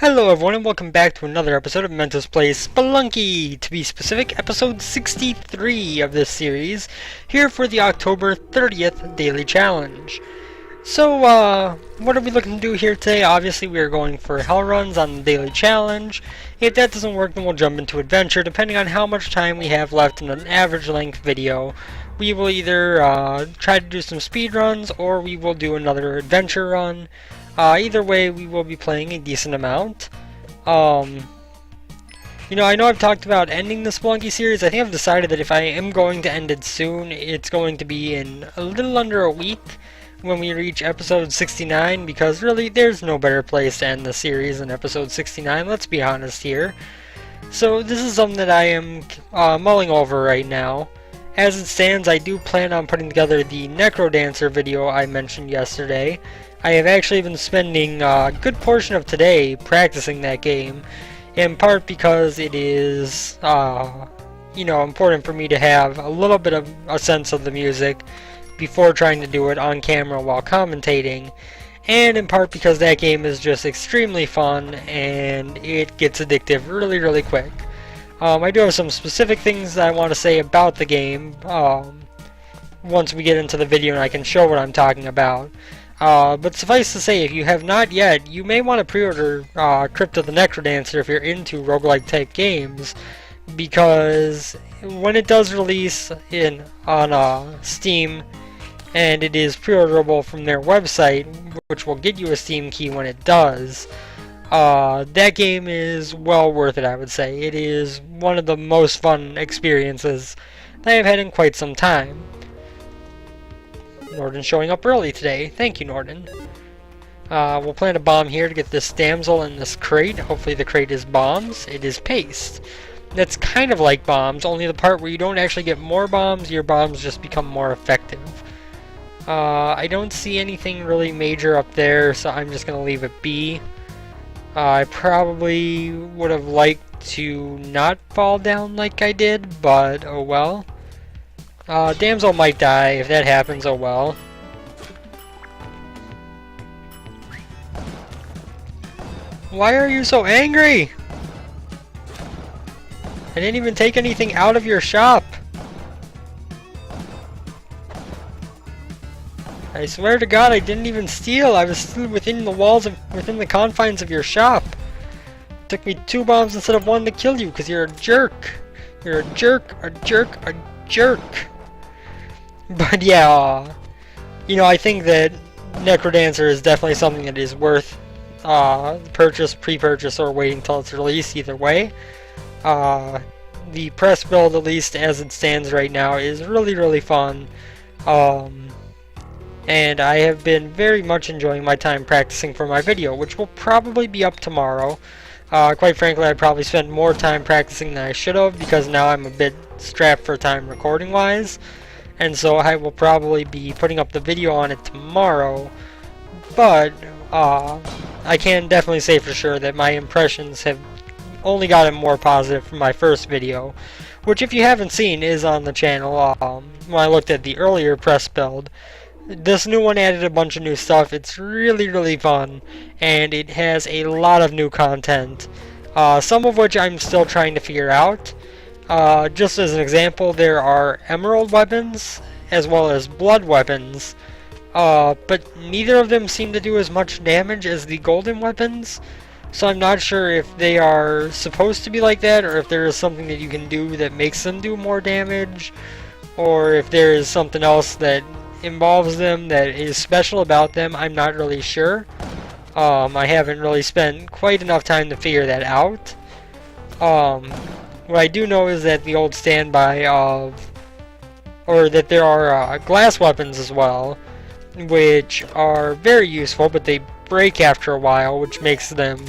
Hello everyone and welcome back to another episode of Mentos Plays Spelunky, to be specific, episode 63 of this series, here for the October 30th Daily Challenge. So, what are we looking to do here today? Obviously we are going for hell runs on the Daily Challenge. If that doesn't work, then we'll jump into adventure, depending on how much time we have left in an average length video. We will either try to do some speed runs, or we will do another adventure run. Either way, we will be playing a decent amount. I know I've talked about ending the Spelunky series. I think I've decided that if I am going to end it soon, it's going to be in a little under a week when we reach episode 69, because really, there's no better place to end the series than episode 69, let's be honest here. So this is something that I am mulling over right now. As it stands, I do plan on putting together the Necrodancer video I mentioned yesterday. I have actually been spending a good portion of today practicing that game, in part because it is, important for me to have a little bit of a sense of the music before trying to do it on camera while commentating, and in part because that game is just extremely fun and it gets addictive really, really quick. I do have some specific things that I want to say about the game once we get into the video and I can show what I'm talking about. But suffice to say, if you have not yet, you may want to pre-order Crypt of the Necrodancer if you're into roguelike type games, because when it does release on Steam, and it is pre-orderable from their website, which will get you a Steam key when it does, that game is well worth it, I would say. It is one of the most fun experiences that I've had in quite some time. Norden showing up early today. Thank you, Norden. We'll plant a bomb here to get this damsel in this crate. Hopefully the crate is bombs. It is paste. That's kind of like bombs, only the part where you don't actually get more bombs, your bombs just become more effective. I don't see anything really major up there, so I'm just going to leave it be. I probably would have liked to not fall down like I did, but oh well. Damsel might die. If that happens, oh well. Why are you so angry? I didn't even take anything out of your shop. I swear to God, I didn't even steal. I was still within the walls within the confines of your shop. It took me 2 bombs instead of 1 to kill you, because you're a jerk. You're a jerk, a jerk, a jerk. But yeah, I think that Necrodancer is definitely something that is worth purchase, pre-purchase, or waiting till it's released. Either way, the press build, at least as it stands right now, is really, really fun. And I have been very much enjoying my time practicing for my video, which will probably be up tomorrow. Quite frankly, I probably spent more time practicing than I should have, because now I'm a bit strapped for time recording-wise. And so I will probably be putting up the video on it tomorrow. But I can definitely say for sure that my impressions have only gotten more positive from my first video, which, if you haven't seen, is on the channel. When I looked at the earlier press build, this new one added a bunch of new stuff. It's really, really fun, and it has a lot of new content, some of which I'm still trying to figure out. Just as an example, there are emerald weapons as well as blood weapons, but neither of them seem to do as much damage as the golden weapons, so I'm not sure if they are supposed to be like that, or if there is something that you can do that makes them do more damage, or if there is something else that involves them that is special about them. I'm not really sure. I haven't really spent quite enough time to figure that out. What I do know is that the old standby or that there are glass weapons as well, which are very useful, but they break after a while, which makes them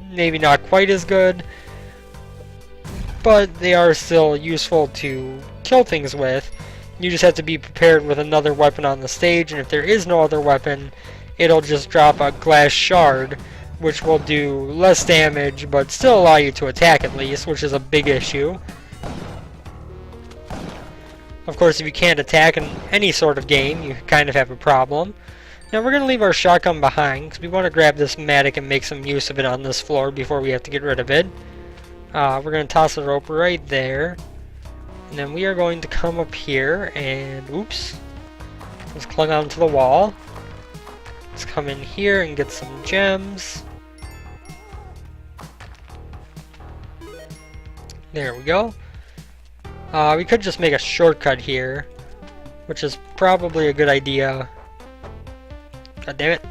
maybe not quite as good, but they are still useful to kill things with. You just have to be prepared with another weapon on the stage, and if there is no other weapon, it'll just drop a glass shard, which will do less damage, but still allow you to attack at least, which is a big issue. Of course, if you can't attack in any sort of game, you kind of have a problem. Now we're going to leave our shotgun behind because we want to grab this mattock and make some use of it on this floor before we have to get rid of it. We're going to toss the rope right there. And then we are going to come up here and, oops, let's clung onto the wall. Let's come in here and get some gems. There we go. We could just make a shortcut here, which is probably a good idea. God damn it.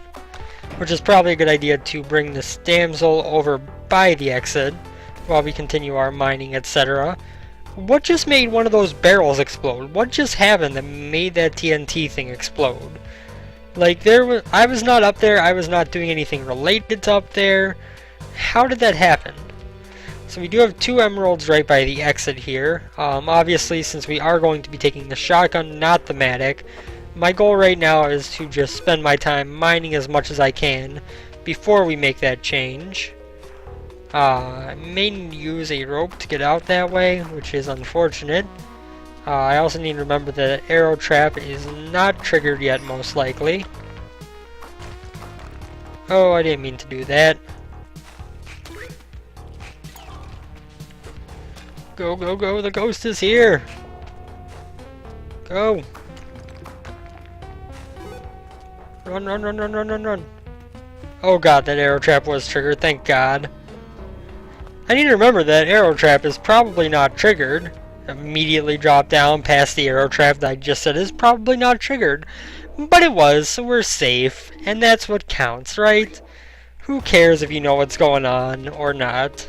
Which is probably a good idea to bring this damsel over by the exit while we continue our mining, etc. What just made one of those barrels explode? What just happened that made that TNT thing explode? Like, I was not up there, I was not doing anything related to up there. How did that happen? So we do have 2 emeralds right by the exit here. Obviously, since we are going to be taking the shotgun, not the mattock, my goal right now is to just spend my time mining as much as I can before we make that change. I may use a rope to get out that way, which is unfortunate. I also need to remember that an arrow trap is not triggered yet, most likely. Oh, I didn't mean to do that. Go, go, go, the ghost is here! Go! Run, run, run, run, run, run, run! Oh god, that arrow trap was triggered, thank god. I need to remember that arrow trap is probably not triggered. Immediately drop down past the arrow trap that I just said is probably not triggered. But it was, so we're safe, and that's what counts, right? Who cares if you know what's going on or not?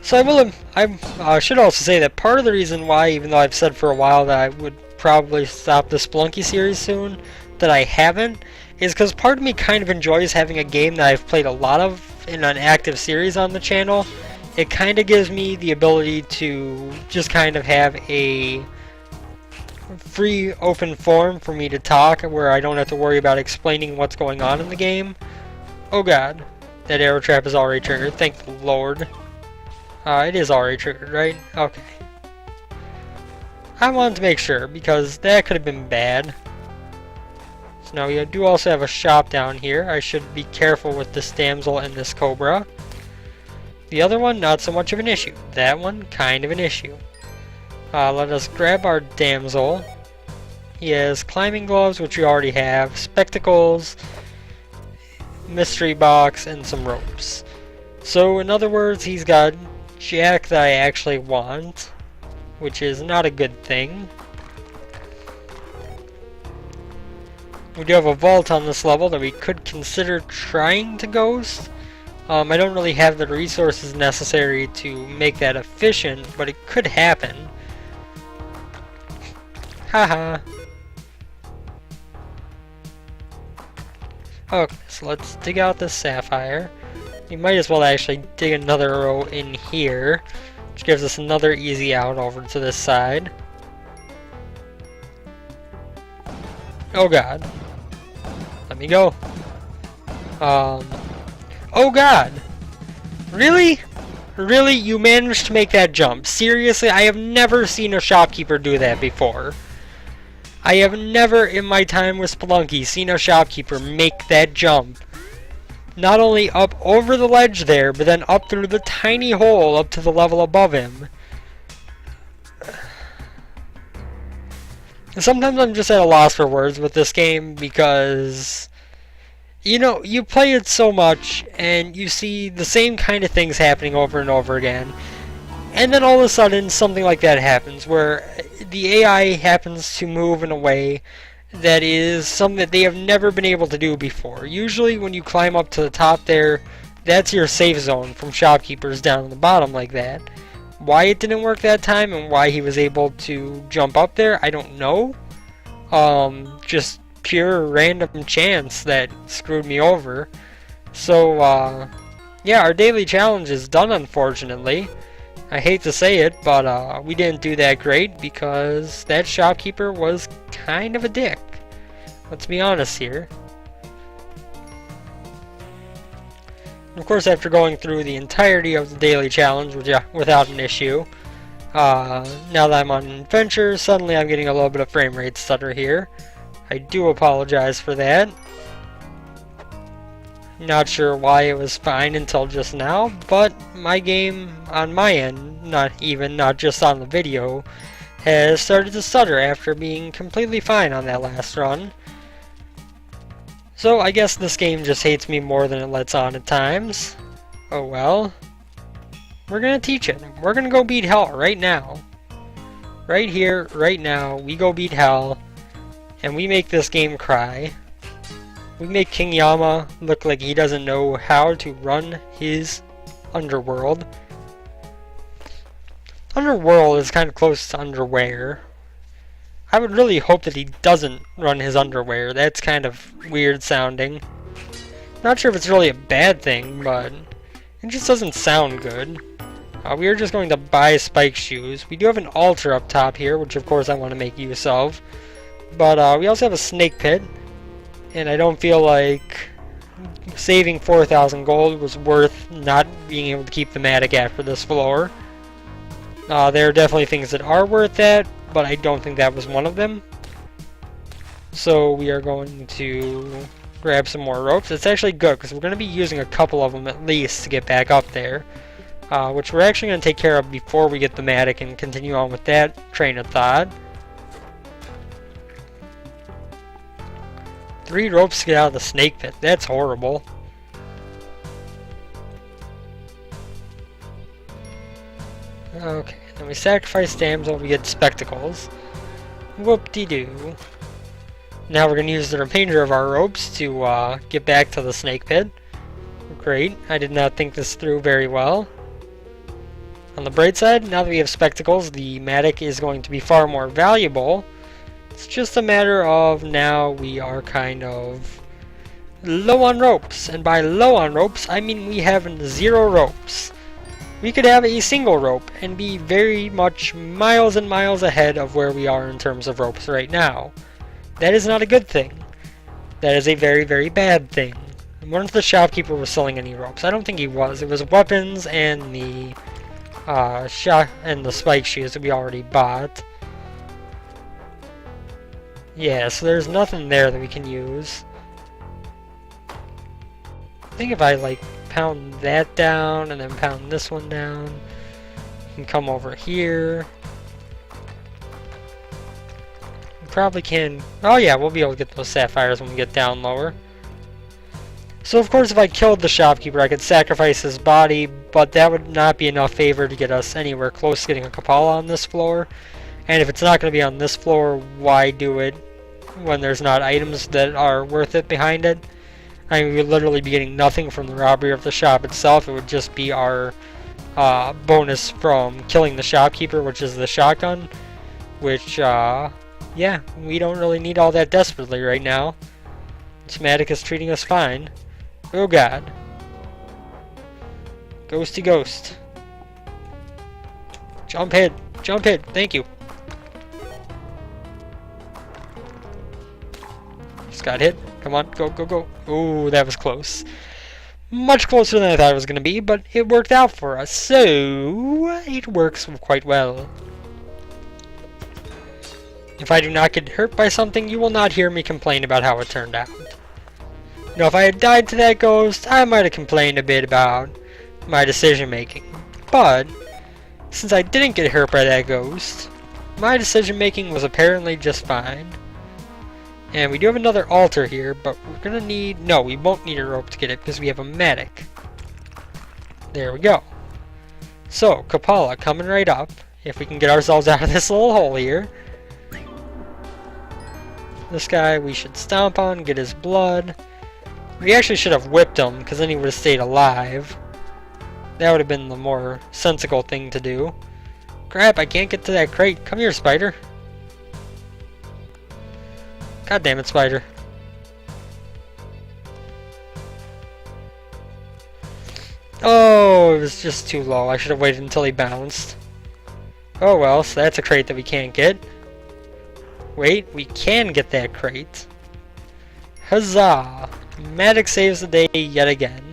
So I should also say that part of the reason why, even though I've said for a while that I would probably stop the Spelunky series soon, that I haven't, is because part of me kind of enjoys having a game that I've played a lot of in an active series on the channel. It kind of gives me the ability to just kind of have a free, open forum for me to talk, where I don't have to worry about explaining what's going on in the game. Oh god, that arrow trap is already triggered, thank the Lord. It is already triggered, right? Okay. I wanted to make sure, because that could have been bad. So now we do also have a shop down here. I should be careful with this damsel and this cobra. The other one, not so much of an issue. That one, kind of an issue. Let us grab our damsel. He has climbing gloves, which we already have, spectacles, mystery box, and some ropes. So, in other words, he's got jack that I actually want, which is not a good thing. We do have a vault on this level that we could consider trying to ghost. I don't really have the resources necessary to make that efficient, but it could happen. Haha. Okay, so let's dig out this sapphire. We might as well actually dig another row in here, which gives us another easy out over to this side. Oh god. Let me go. Oh god! Really? Really? You managed to make that jump? Seriously? I have never seen a shopkeeper do that before. I have never in my time with Spelunky seen a shopkeeper make that jump. Not only up over the ledge there, but then up through the tiny hole up to the level above him. Sometimes I'm just at a loss for words with this game because, you know, you play it so much and you see the same kind of things happening over and over again. And then all of a sudden something like that happens where the AI happens to move in a way that is something that they have never been able to do before. Usually when you climb up to the top there, that's your safe zone from shopkeepers down on the bottom like that. Why it didn't work that time and why he was able to jump up there, I don't know. Just pure random chance that screwed me over. So, yeah, our daily challenge is done, unfortunately. I hate to say it, but we didn't do that great because that shopkeeper was kind of a dick. Let's be honest here. Of course, after going through the entirety of the daily challenge without an issue, now that I'm on an adventure, suddenly I'm getting a little bit of frame rate stutter here. I do apologize for that. Not sure why it was fine until just now, but my game on my end, not just on the video, has started to stutter after being completely fine on that last run. So I guess this game just hates me more than it lets on at times. Oh well. We're gonna teach it. We're gonna go beat hell right now. Right here, right now, we go beat hell, and we make this game cry. We make King Yama look like he doesn't know how to run his underworld. Underworld is kind of close to underwear. I would really hope that he doesn't run his underwear. That's kind of weird sounding. Not sure if it's really a bad thing, but it just doesn't sound good. We are just going to buy spike shoes. We do have an altar up top here, which of course I want to make use of. But we also have a snake pit. And I don't feel like saving 4,000 gold was worth not being able to keep the Matic after this floor. There are definitely things that are worth that, but I don't think that was one of them. So we are going to grab some more ropes. It's actually good, because we're going to be using a couple of them at least to get back up there. Which we're actually going to take care of before we get the Matic and continue on with that train of thought. 3 ropes to get out of the snake pit. That's horrible. Okay, then we sacrifice damsel, we get spectacles. Whoop-de-doo. Now we're going to use the remainder of our ropes to get back to the snake pit. Great, I did not think this through very well. On the bright side, now that we have spectacles, the Matic is going to be far more valuable. It's just a matter of now we are kind of low on ropes. And by low on ropes, I mean we have 0 ropes. We could have a single rope and be very much miles and miles ahead of where we are in terms of ropes right now. That is not a good thing. That is a very, very bad thing. I wonder if the shopkeeper was selling any ropes. I don't think he was. It was weapons and the spike shoes that we already bought. Yeah, so there's nothing there that we can use. I think if I like pound that down and then pound this one down, we can come over here. We probably can. Oh yeah, we'll be able to get those sapphires when we get down lower. So of course if I killed the shopkeeper I could sacrifice his body, but that would not be enough favor to get us anywhere close to getting a Kapala on this floor. And if it's not going to be on this floor, why do it when there's not items that are worth it behind it? I mean, we would literally be getting nothing from the robbery of the shop itself. It would just be our bonus from killing the shopkeeper, which is the shotgun. Which, yeah, we don't really need all that desperately right now. Matic is treating us fine. Oh god. Ghosty ghost. Jump hit. Jump hit. Thank you. Just got hit. Come on. Go, go, go. Ooh, that was close. Much closer than I thought it was going to be, but it worked out for us. So, it works quite well. If I do not get hurt by something, you will not hear me complain about how it turned out. You know, if I had died to that ghost, I might have complained a bit about my decision making. But, since I didn't get hurt by that ghost, my decision making was apparently just fine. And we do have another altar here, but we're gonna need... No, we won't need a rope to get it because we have a Matic. There we go. So, Kapala coming right up. If we can get ourselves out of this little hole here. This guy we should stomp on, get his blood. We actually should have whipped him, because then he would have stayed alive. That would have been the more sensible thing to do. Crap, I can't get to that crate. Come here, spider. God damn it, spider. Oh, it was just too low. I should have waited until he bounced. Oh well, so that's a crate that we can't get. Wait, we can get that crate. Huzzah! Matic saves the day yet again.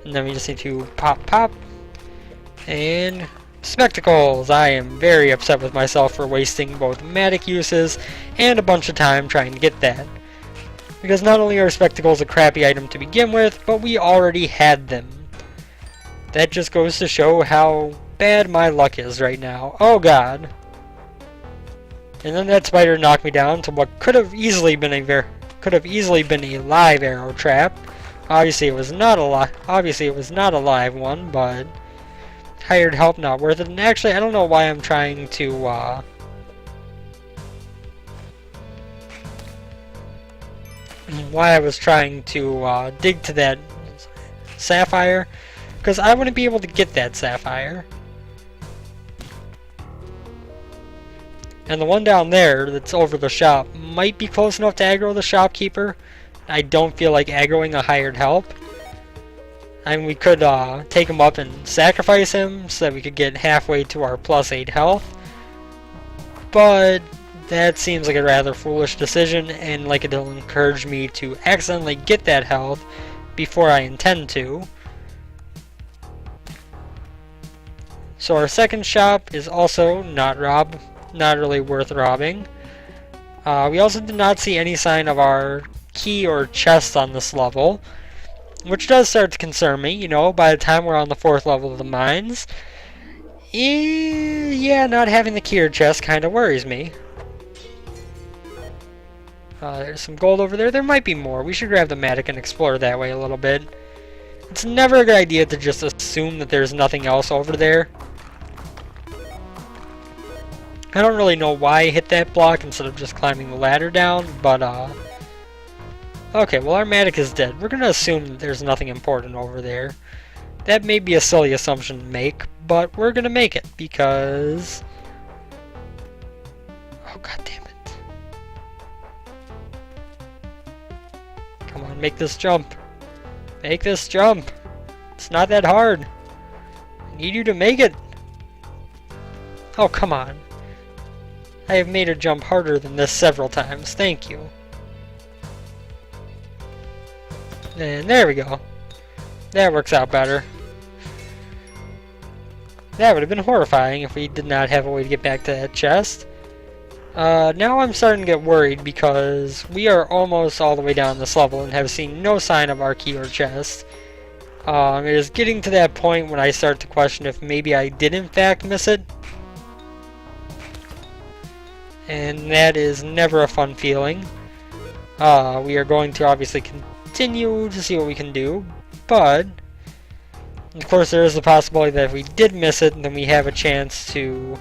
And then we just need to pop, pop. And Spectacles! I am very upset with myself for wasting both Matic uses and a bunch of time trying to get that. Because not only are spectacles a crappy item to begin with, but we already had them. That just goes to show how bad my luck is right now. Oh god. And then that spider knocked me down to what could have easily been a live arrow trap. Obviously it was not a live one, but hired help not worth it. And actually I don't know why I'm trying to why I was trying to dig to that sapphire, because I wouldn't be able to get that sapphire. And the one down there that's over the shop might be close enough to aggro the shopkeeper. I don't feel like aggroing a hired help. I mean, we could take him up and sacrifice him so that we could get halfway to our +8 health. But that seems like a rather foolish decision, and like it'll encourage me to accidentally get that health before I intend to. So our second shop is also not really worth robbing. We also did not see any sign of our key or chest on this level, which does start to concern me. You know, by the time we're on the 4th level of the mines, yeah, not having the key or chest kind of worries me. There's some gold over there. There might be more. We should grab the Matic and explore that way a little bit. It's never a good idea to just assume that there's nothing else over there. I don't really know why I hit that block instead of just climbing the ladder down, but okay, well our Matic is dead. We're gonna assume that there's nothing important over there. That may be a silly assumption to make, but we're gonna make it because... oh god damn it. Come on, make this jump. Make this jump. It's not that hard. I need you to make it. Oh, come on. I have made a jump harder than this several times. Thank you. And there we go. That works out better. That would have been horrifying if we did not have a way to get back to that chest. Now I'm starting to get worried because we are almost all the way down this level and have seen no sign of our key or chest. It is getting to that point when I start to question if maybe I did in fact miss it. And that is never a fun feeling. We are going to obviously continue to see what we can do, but of course there is the possibility that if we did miss it, then we have a chance to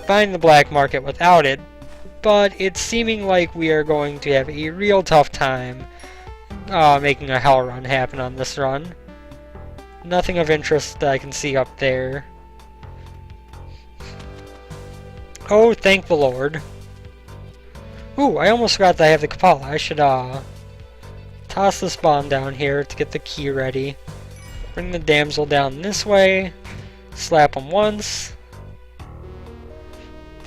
find the black market without it. But it's seeming like we are going to have a real tough time making a hell run happen on this run. Nothing of interest that I can see up there. Oh, thank the Lord. Ooh, I almost forgot that I have the Kapala. I should toss this bomb down here to get the key ready. Bring the damsel down this way. Slap him once.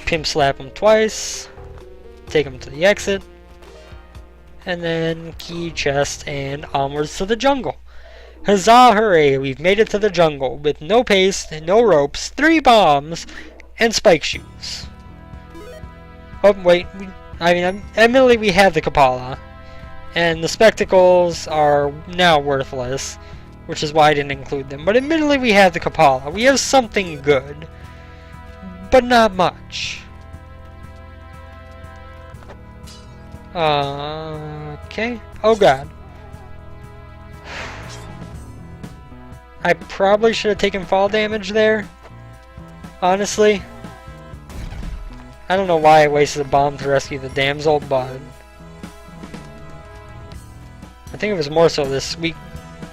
Pimp slap him twice. Take him to the exit. And then key, chest, and onwards to the jungle. Huzzah, hooray, we've made it to the jungle with no paste, no ropes, 3 bombs, and spike shoes. Oh, wait, admittedly we have the Kapala, and the spectacles are now worthless, which is why I didn't include them. But admittedly we have the Kapala. We have something good, but not much. Okay. Oh god. I probably should have taken fall damage there. Honestly. I don't know why I wasted a bomb to rescue the damsel, but I think it was more so this weak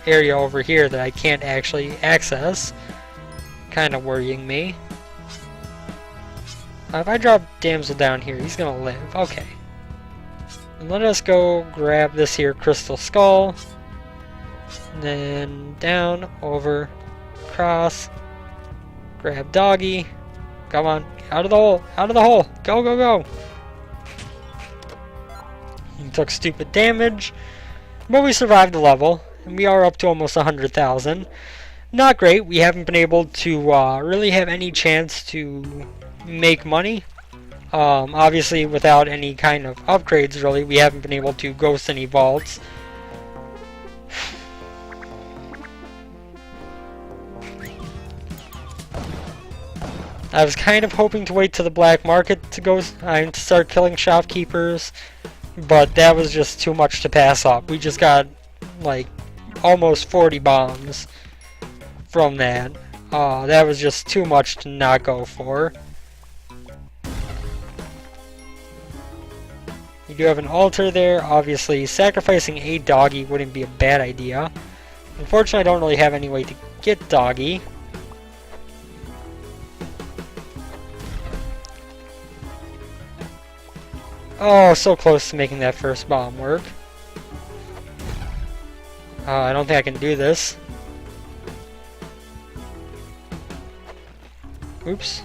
area over here that I can't actually access. Kind of worrying me. If I drop damsel down here, he's gonna live. Okay. And let us go grab this here crystal skull. And then down, over, across. Grab doggy. Come on, out of the hole, out of the hole. Go, go, go. He took stupid damage, but we survived the level, and we are up to almost 100,000. Not great. We haven't been able to really have any chance to make money. Obviously, without any kind of upgrades, really, we haven't been able to ghost any vaults. I was kind of hoping to wait to the black market to go to start killing shopkeepers, but that was just too much to pass up. We just got like almost 40 bombs from that. That was just too much to not go for. You do have an altar there. Obviously, sacrificing a doggy wouldn't be a bad idea. Unfortunately, I don't really have any way to get doggy. Oh, so close to making that first bomb work. I don't think I can do this. Oops.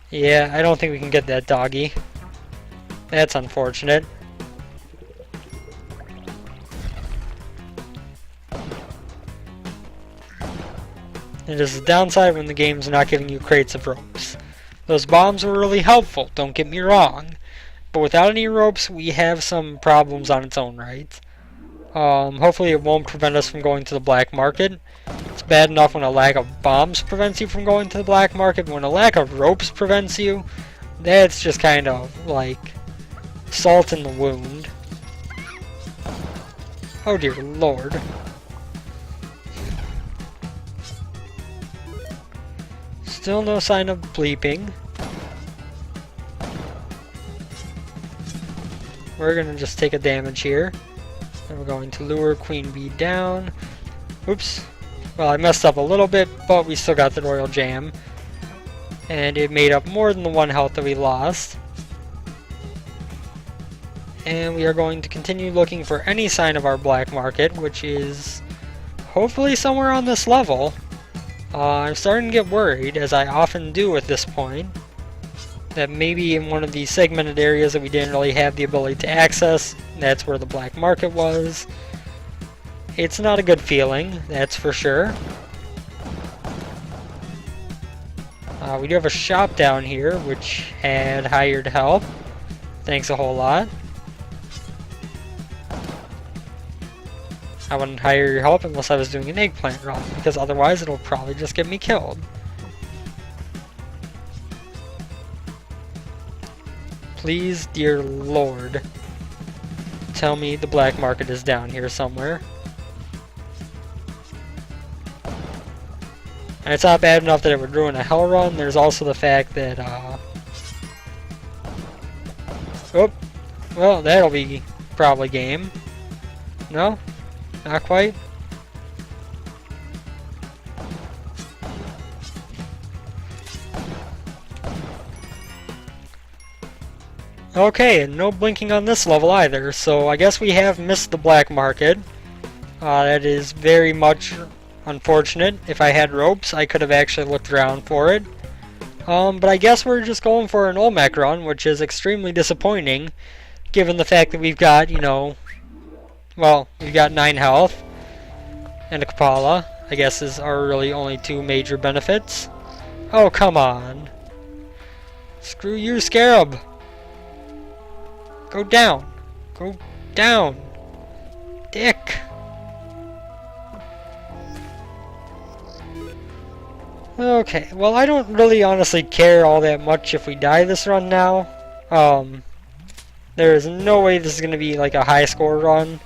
Yeah, I don't think we can get that doggy. That's unfortunate. It is the downside when the game's not giving you crates of ropes. Those bombs were really helpful, don't get me wrong. But without any ropes, we have some problems on its own right. Hopefully it won't prevent us from going to the black market. It's bad enough when a lack of bombs prevents you from going to the black market, but when a lack of ropes prevents you, that's just kind of like salt in the wound. Oh dear lord. Still no sign of bleeping. We're gonna just take a damage here. And we're going to lure Queen Bee down. Oops. Well, I messed up a little bit, but we still got the Royal Jam. And it made up more than the 1 health that we lost. And we are going to continue looking for any sign of our black market, which is hopefully somewhere on this level. I'm starting to get worried, as I often do at this point, that maybe in one of these segmented areas that we didn't really have the ability to access, that's where the black market was. It's not a good feeling, that's for sure. We do have a shop down here, which had hired help. Thanks a whole lot. I wouldn't hire your help unless I was doing an eggplant run, because otherwise it'll probably just get me killed. Please, dear lord, tell me the black market is down here somewhere. And it's not bad enough that it would ruin a hell run, there's also the fact that, oh, well, that'll be probably game. No? Not quite? Okay, and no blinking on this level either, so I guess we have missed the black market. That is very much unfortunate. If I had ropes, I could have actually looked around for it. But I guess we're just going for an Olmec run, which is extremely disappointing, given the fact that we've got, you know, well, we've got 9 health, and a Kapala, I guess is our really only 2 major benefits. Oh, come on. Screw you, Scarab! Go down! Go down! Dick! Okay, well I don't really honestly care all that much if we die this run now. There is no way this is going to be like a high score run.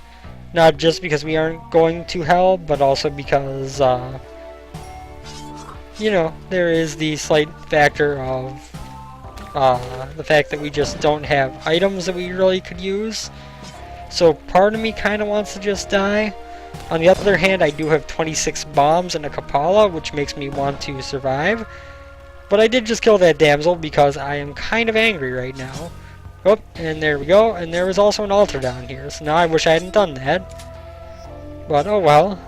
Not just because we aren't going to hell, but also because, you know, there is the slight factor of the fact that we just don't have items that we really could use. So part of me kind of wants to just die. On the other hand, I do have 26 bombs and a Kapala, which makes me want to survive. But I did just kill that damsel because I am kind of angry right now. Oh, and there we go, and there was also an altar down here, so now I wish I hadn't done that. But oh well,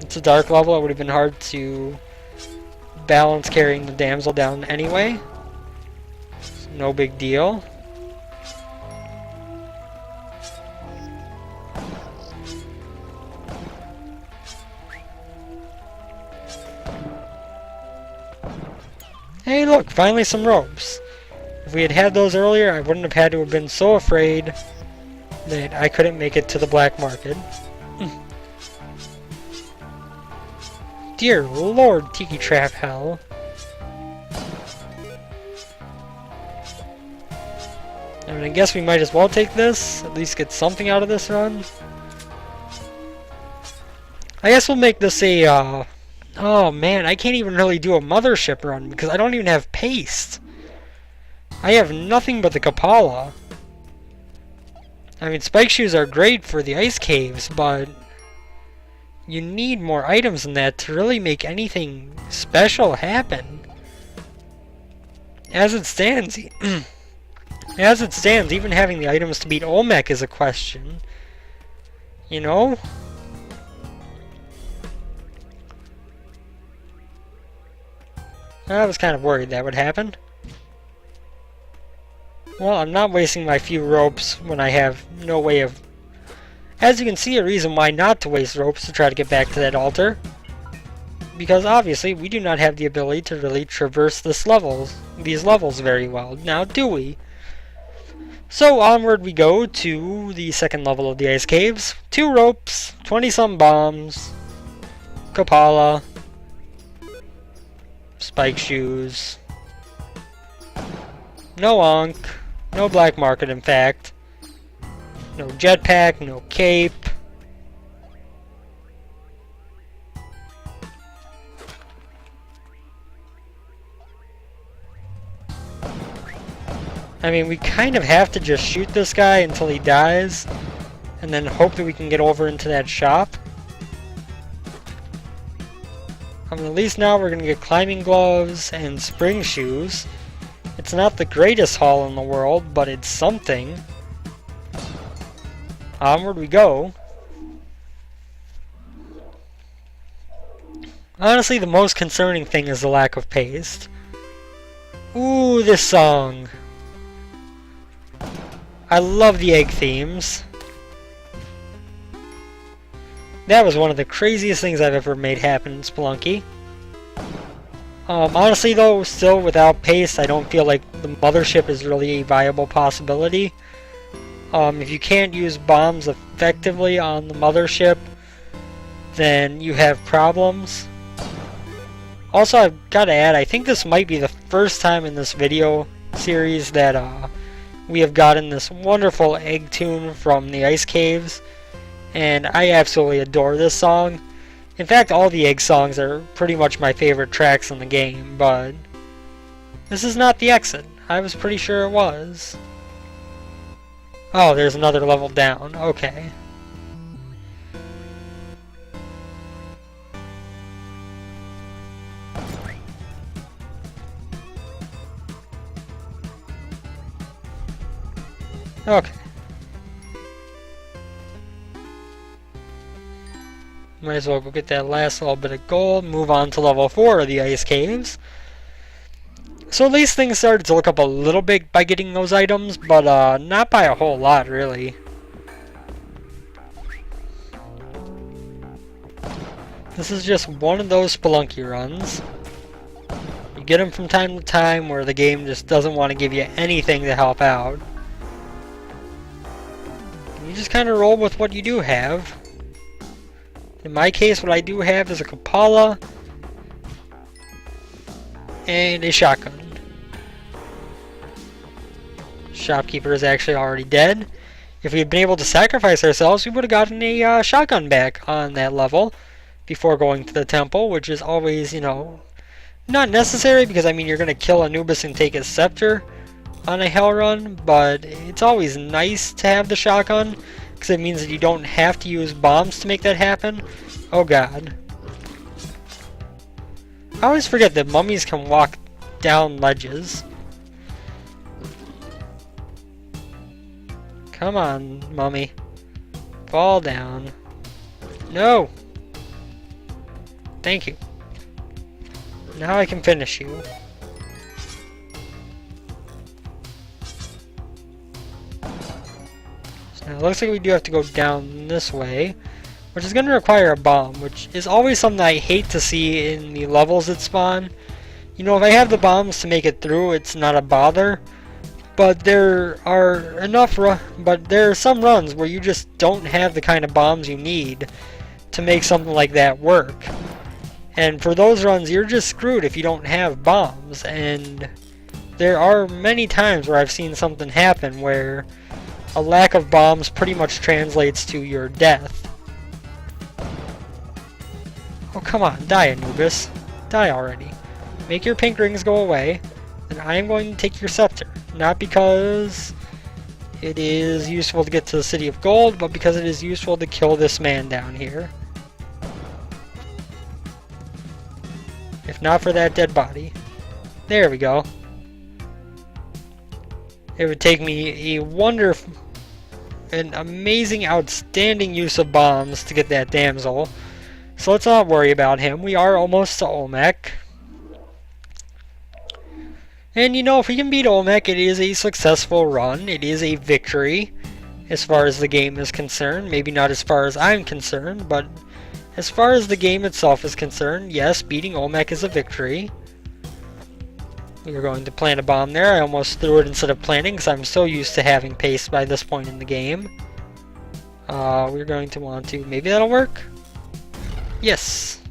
it's a dark level, it would have been hard to balance carrying the damsel down anyway. So no big deal. Hey look, finally some ropes. If we had had those earlier, I wouldn't have had to have been so afraid that I couldn't make it to the black market. Dear Lord, Tiki Trap Hell. I mean, I guess we might as well take this, at least get something out of this run. I guess we'll make this a, oh man, I can't even really do a mothership run because I don't even have paste. I have nothing but the Kapala. I mean, spike shoes are great for the ice caves, but you need more items than that to really make anything special happen. As it stands, even having the items to beat Olmec is a question. You know? I was kind of worried that would happen. Well, I'm not wasting my few ropes when I have no way of... As you can see, a reason why not to waste ropes to try to get back to that altar. Because obviously, we do not have the ability to really traverse these levels very well. Now, do we? So, onward we go to the second level of the ice caves. 2 ropes, 20-some bombs, Kapala, spike shoes, no Ankh, no black market in fact, no jetpack, no cape. I mean, we kind of have to just shoot this guy until he dies, and then hope that we can get over into that shop. I mean, at least now we're going to get climbing gloves and spring shoes. It's not the greatest haul in the world, but it's something. Onward we go. Honestly, the most concerning thing is the lack of paste. Ooh, this song. I love the egg themes. That was one of the craziest things I've ever made happen in Spelunky. Honestly though, still without paste, I don't feel like the mothership is really a viable possibility. If you can't use bombs effectively on the mothership, then you have problems. Also, I've got to add, I think this might be the first time in this video series that we have gotten this wonderful egg tune from the ice caves, and I absolutely adore this song. In fact, all the egg songs are pretty much my favorite tracks in the game, but this is not the exit. I was pretty sure it was. Oh, there's another level down. Okay. Okay. Might as well go get that last little bit of gold, move on to level 4 of the ice caves. So at least things started to look up a little bit by getting those items, but not by a whole lot, really. This is just one of those Spelunky runs. You get them from time to time where the game just doesn't want to give you anything to help out. You just kind of roll with what you do have. In my case, what I do have is a Kapala and a shotgun. Shopkeeper is actually already dead. If we had been able to sacrifice ourselves, we would have gotten a shotgun back on that level before going to the temple, which is always, you know, not necessary because, I mean, you're going to kill Anubis and take his scepter on a hell run, but it's always nice to have the shotgun because it means that you don't have to use bombs to make that happen. Oh god. I always forget that mummies can walk down ledges. Come on, mummy. Fall down. No! Thank you. Now I can finish you. So now it looks like we do have to go down this way, which is going to require a bomb, which is always something I hate to see in the levels that spawn, You know, if I have the bombs to make it through, it's not a bother. But there are some runs where you just don't have the kind of bombs you need to make something like that work. And for those runs, you're just screwed if you don't have bombs. And there are many times where I've seen something happen where a lack of bombs pretty much translates to your death. Oh, come on, die, Anubis. Die already. Make your pink rings go away, and I am going to take your scepter. Not because it is useful to get to the City of Gold, but because it is useful to kill this man down here. If not for that dead body. There we go. It would take me an amazing, outstanding use of bombs to get that damsel. So let's not worry about him. We are almost to Olmec. And you know, if we can beat Olmec, it is a successful run. It is a victory as far as the game is concerned. Maybe not as far as I'm concerned, but as far as the game itself is concerned, yes, beating Olmec is a victory. We are going to plant a bomb there. I almost threw it instead of planting because I'm so used to having pace by this point in the game. We're going to want to... Maybe that'll work? Yes.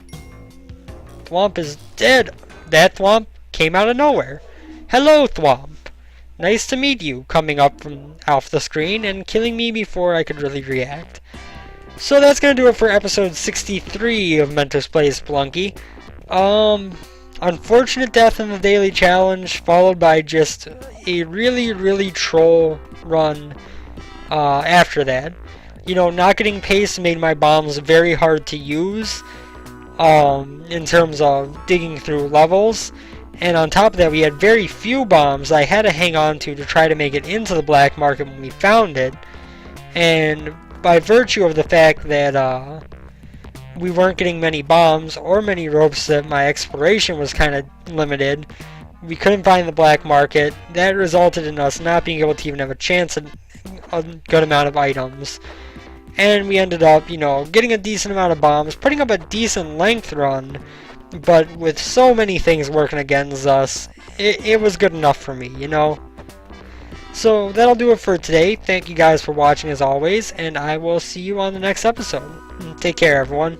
Thwomp is dead. That Thwomp came out of nowhere. Hello, Thwomp. Nice to meet you, coming up from off the screen and killing me before I could really react. So that's going to do it for episode 63 of Mentos Plays Spelunky. Unfortunate death in the daily challenge, followed by just a really troll run after that. You know, not getting pace made my bombs very hard to use in terms of digging through levels. And on top of that, we had very few bombs I had to hang on to try to make it into the black market when we found it. And by virtue of the fact that we weren't getting many bombs or many ropes, that my exploration was kind of limited, we couldn't find the black market. That resulted in us not being able to even have a chance at a good amount of items. And we ended up, you know, getting a decent amount of bombs, putting up a decent length run, but with so many things working against us, it was good enough for me, you know. So that'll do it for today. Thank you guys for watching as always, and I will see you on the next episode. Take care, everyone.